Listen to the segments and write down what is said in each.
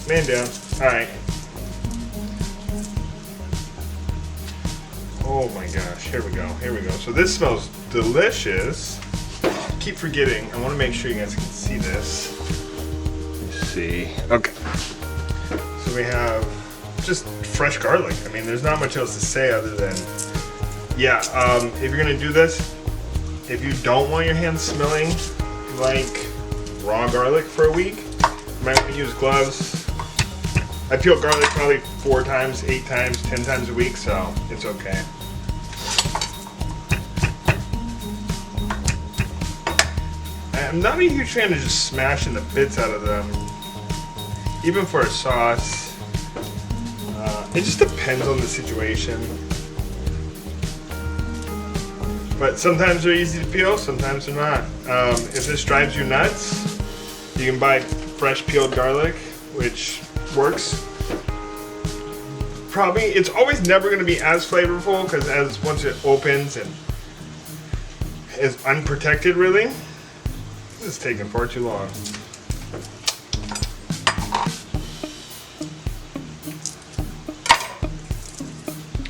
Man down. Alright. Oh my gosh, here we go, here we go. So this smells delicious. Keep forgetting, I want to make sure you guys can see this. Let's see. Okay. So we have just fresh garlic. I mean, there's not much else to say other than, yeah, if you're gonna do this, if you don't want your hands smelling like raw garlic for a week, you might want to use gloves. I peel garlic probably 4 times, 8 times, 10 times a week, so it's okay. I'm not a huge fan of just smashing the bits out of them, even for a sauce. It just depends on the situation. But sometimes they're easy to peel, sometimes they're not. If this drives you nuts, you can buy fresh peeled garlic, which works. Probably, it's always never going to be as flavorful because once it opens and is unprotected, really. This is taking far too long.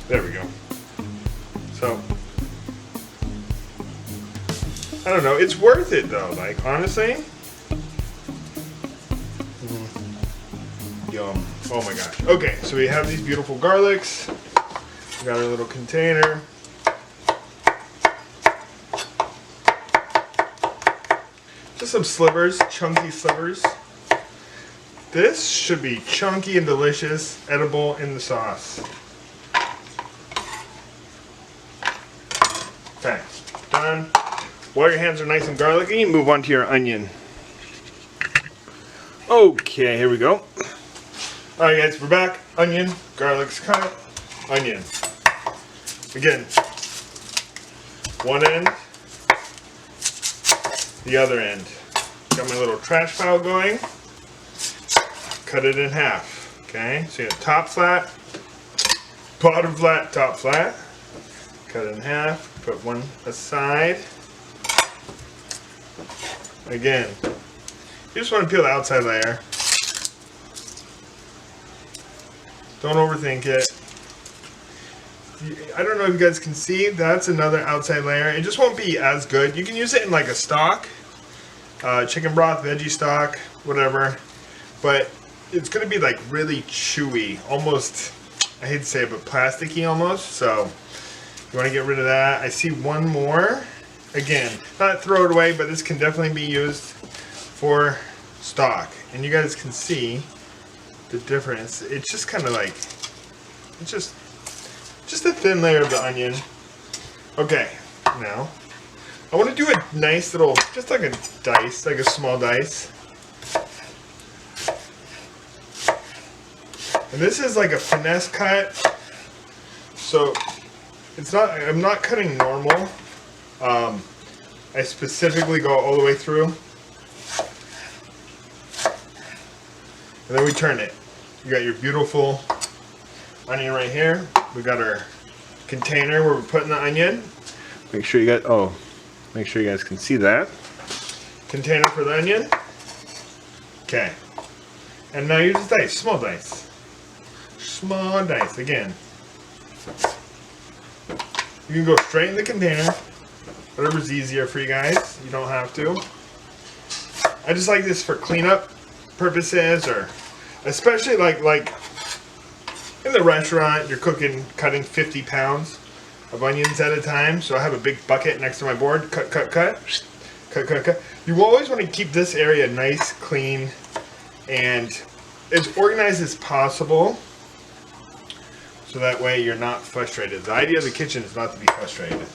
There we go. So, I don't know. It's worth it though. Like honestly. Yum. Oh my gosh. Okay, so we have these beautiful garlics. We got our little container. Just some slivers, chunky slivers. This should be chunky and delicious, edible in the sauce. Okay, done. While your hands are nice and garlicky, move on to your onion. Okay, here we go. Alright guys, we're back. Onion, garlic's cut, onion. Again, one end, the other end. Got my little trash pile going. Cut it in half. Okay, so you have top flat, bottom flat, top flat. Cut it in half. Put one aside. Again, you just want to peel the outside layer. Don't overthink it. I don't know if you guys can see, that's another outside layer. It just won't be as good. You can use it in like a stock, chicken broth, veggie stock, whatever. But it's going to be like really chewy, almost, I hate to say it, but plasticky almost. So you want to get rid of that. I see one more. Again, not throw it away, but this can definitely be used for stock. And you guys can see the difference. It's just kind of like, it's just a thin layer of the onion. Okay, now I want to do a nice little, just like a dice, like a small dice. And this is like a finesse cut. So it's not, I'm not cutting normal. I specifically go all the way through. And then we turn it. You got your beautiful onion right here. We got our container where we're putting the onion. Make sure you make sure you guys can see that. Container for the onion. Okay. And now you just dice, small dice. Small dice, again. You can go straight in the container. Whatever's easier for you guys. You don't have to. I just like this for cleanup purposes, or especially like in the restaurant, you're cutting 50 pounds of onions at a time. So I have a big bucket next to my board. Cut, cut, cut. Cut, cut, cut. You always want to keep this area nice, clean, and as organized as possible. So that way you're not frustrated. The idea of the kitchen is not to be frustrated.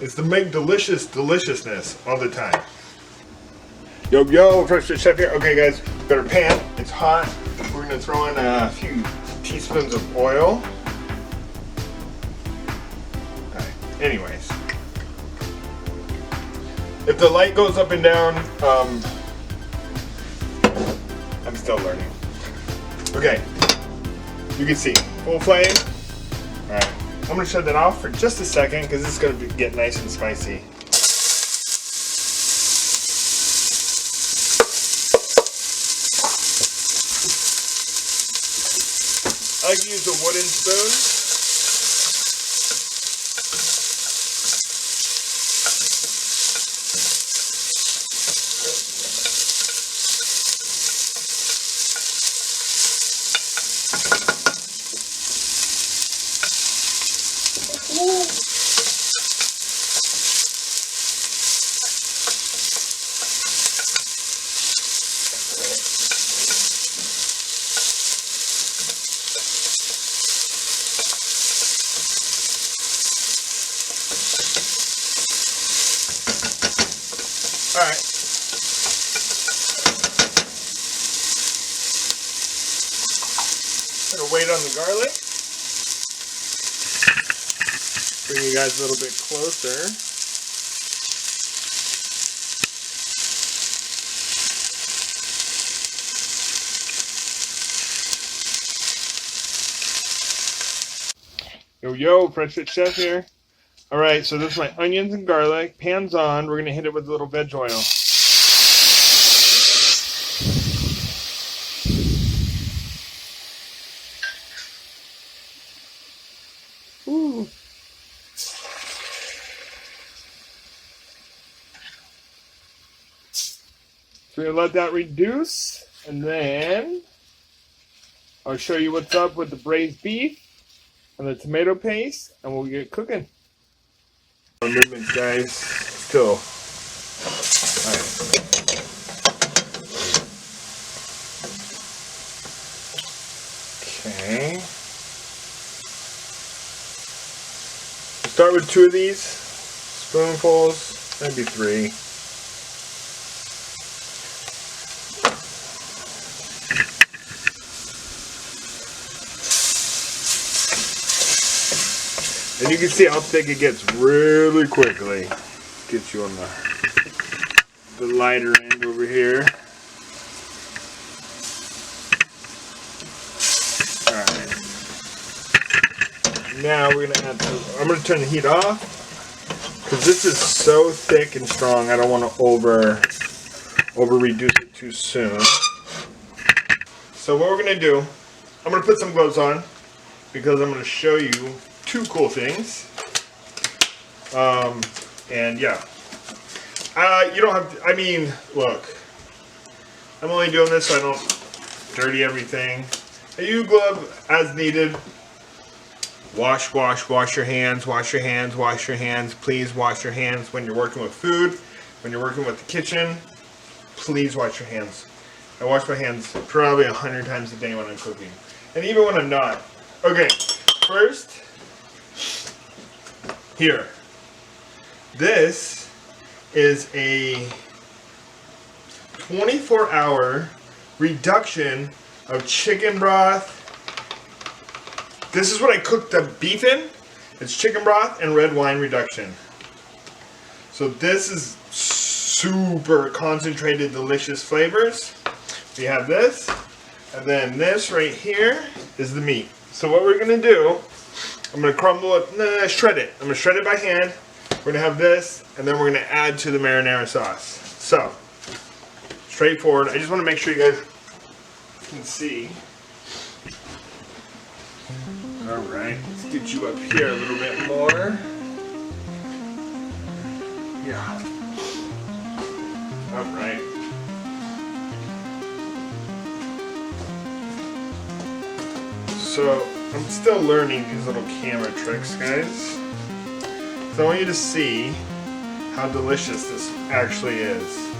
It's to make deliciousness all the time. Yo, yo, Fresh Chef here. Okay guys, we've got our pan. It's hot. We're gonna throw in a few teaspoons of oil. Alright, anyways. If the light goes up and down, I'm still learning. Okay, you can see, full flame. Alright, I'm gonna shut that off for just a second because it's gonna get nice and spicy. tablespoons. Alright. Gonna wait on the garlic. Bring you guys a little bit closer. Yo, Fresh Fit Chef here. Alright, so this is my onions and garlic. Pan's on. We're going to hit it with a little veg oil. Ooh. So we're going to let that reduce, and then I'll show you what's up with the braised beef and the tomato paste, and we'll get cooking. Movements, guys. Still. Alright. Okay. We'll start with 2 of these spoonfuls, maybe 3. And you can see how thick it gets really quickly. Get you on the lighter end over here. Alright. Now we're going to add some, I'm going to turn the heat off. Because this is so thick and strong, I don't want to over reduce it too soon. So what we're going to do, I'm going to put some gloves on. Because I'm going to show you 2 cool things. And yeah. You don't have to, I mean, look. I'm only doing this so I don't dirty everything. You glove as needed. Wash your hands, wash your hands, wash your hands. Please wash your hands when you're working with food. When you're working with the kitchen, please wash your hands. I wash my hands probably 100 times a day when I'm cooking. And even when I'm not. Okay, first, here. This is a 24-hour reduction of chicken broth. This is what I cooked the beef in. It's chicken broth and red wine reduction. So this is super concentrated, delicious flavors. We have this, and then this right here is the meat. So what we're gonna do, I'm gonna crumble it, shred it. I'm gonna shred it by hand. We're gonna have this, and then we're gonna add to the marinara sauce. So, straightforward. I just wanna make sure you guys can see. All right, let's get you up here a little bit more. Yeah. All right. So, I'm still learning these little camera tricks, guys. So I want you to see how delicious this actually is.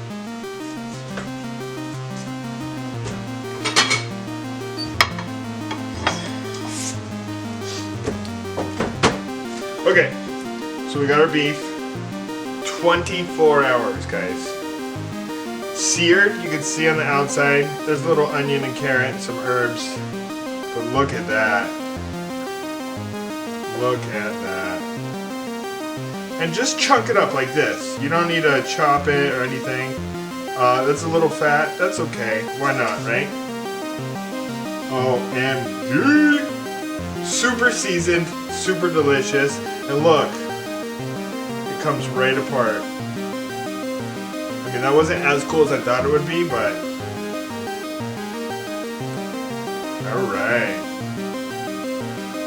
Okay, so we got our beef. 24 hours, guys. Seared, you can see on the outside. There's a little onion and carrot, some herbs. But look at that. Look at that. And just chunk it up like this. You don't need to chop it or anything. That's a little fat. That's okay. Why not, right? OMG! Super seasoned, super delicious. And look, it comes right apart. I mean, that wasn't as cool as I thought it would be, but alright.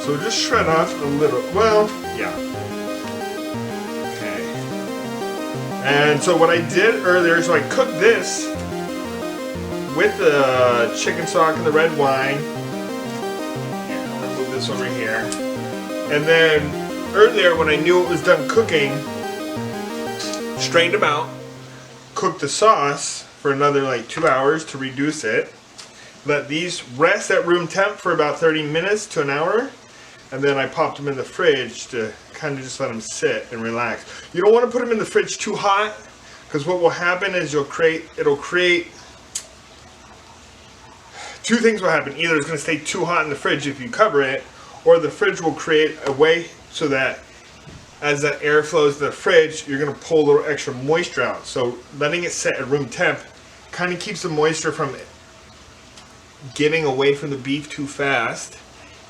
So just shred off a little. Well, yeah. Okay. And so what I did earlier, so I cooked this with the chicken stock and the red wine. Here, I'm gonna move this over here. And then earlier, when I knew it was done cooking, strained them out, cooked the sauce for another like 2 hours to reduce it. Let these rest at room temp for about 30 minutes to an hour. And then I popped them in the fridge to kind of just let them sit and relax. You don't want to put them in the fridge too hot, because what will happen is it'll create two things will happen. Either it's going to stay too hot in the fridge if you cover it, or the fridge will create a way so that as that air flows to the fridge, you're going to pull a little extra moisture out. So letting it set at room temp kind of keeps the moisture from getting away from the beef too fast.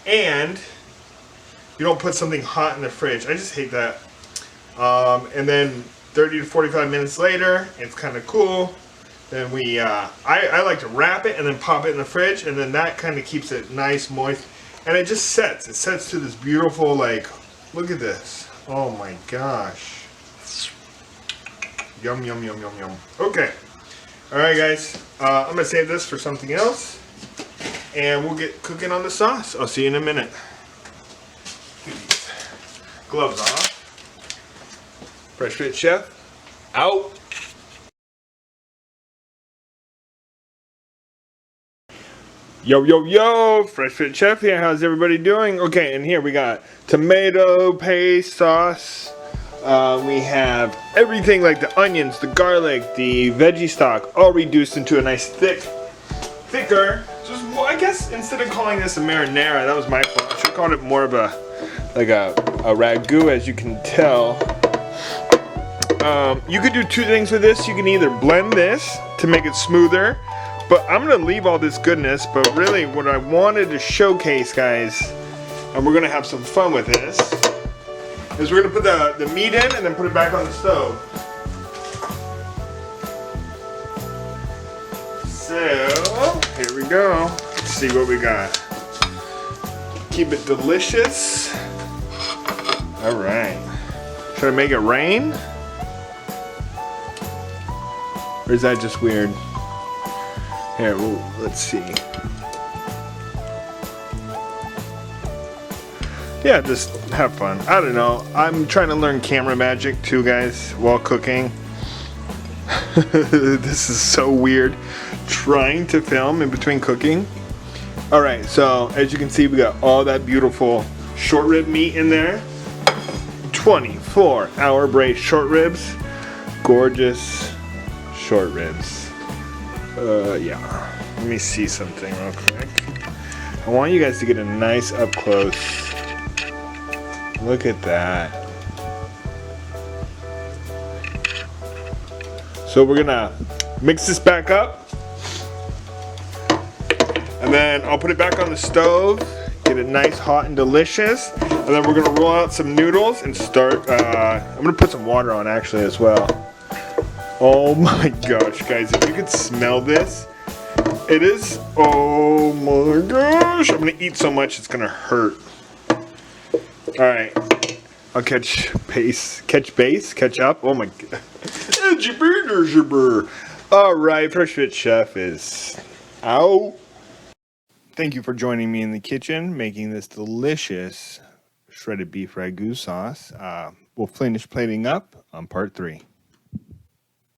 And you don't put something hot in the fridge. I just hate that. And then 30 to 45 minutes later, it's kind of cool. Then I like to wrap it and then pop it in the fridge, and then that kind of keeps it nice, moist. And it just sets. It sets to this beautiful, like, look at this. Oh my gosh. Yum, yum, yum, yum, yum. Okay. All right, guys. I'm going to save this for something else. And we'll get cooking on the sauce. I'll see you in a minute. Gloves off. Fresh Fit Chef out. Yo, yo, yo, Fresh Fit Chef here. How's everybody doing? Okay, and here we got tomato paste sauce. We have everything like the onions, the garlic, the veggie stock, all reduced into a nice thicker. Just, well, I guess instead of calling this a marinara, that was my fault. I should have called it more of a ragu, as you can tell. You could do two things with this. You can either blend this to make it smoother, but I'm gonna leave all this goodness. But really, what I wanted to showcase, guys, and we're gonna have some fun with this, is we're gonna put the meat in and then put it back on the stove. So here we go. Let's see what we got. Keep it delicious. All right. Should I make it rain? Or is that just weird? Here, well, let's see. Yeah, just have fun. I don't know. I'm trying to learn camera magic too, guys, while cooking. This is so weird. Trying to film in between cooking. Alright, so as you can see, we got all that beautiful short rib meat in there. 24-hour braised short ribs. Gorgeous short ribs. Yeah. Let me see something real quick. I want you guys to get a nice up close. Look at that. So we're gonna mix this back up. And then I'll put it back on the stove, get it nice, hot, and delicious. And then we're gonna roll out some noodles and start, I'm gonna put some water on actually as well. Oh my gosh, guys, if you could smell this, it is, oh my gosh. I'm gonna eat so much, it's gonna hurt. All right, I'll catch up. Oh my god. All right, Fresh Fit Chef is out. Thank you for joining me in the kitchen, making this delicious shredded beef ragu sauce. We'll finish plating up on part 3.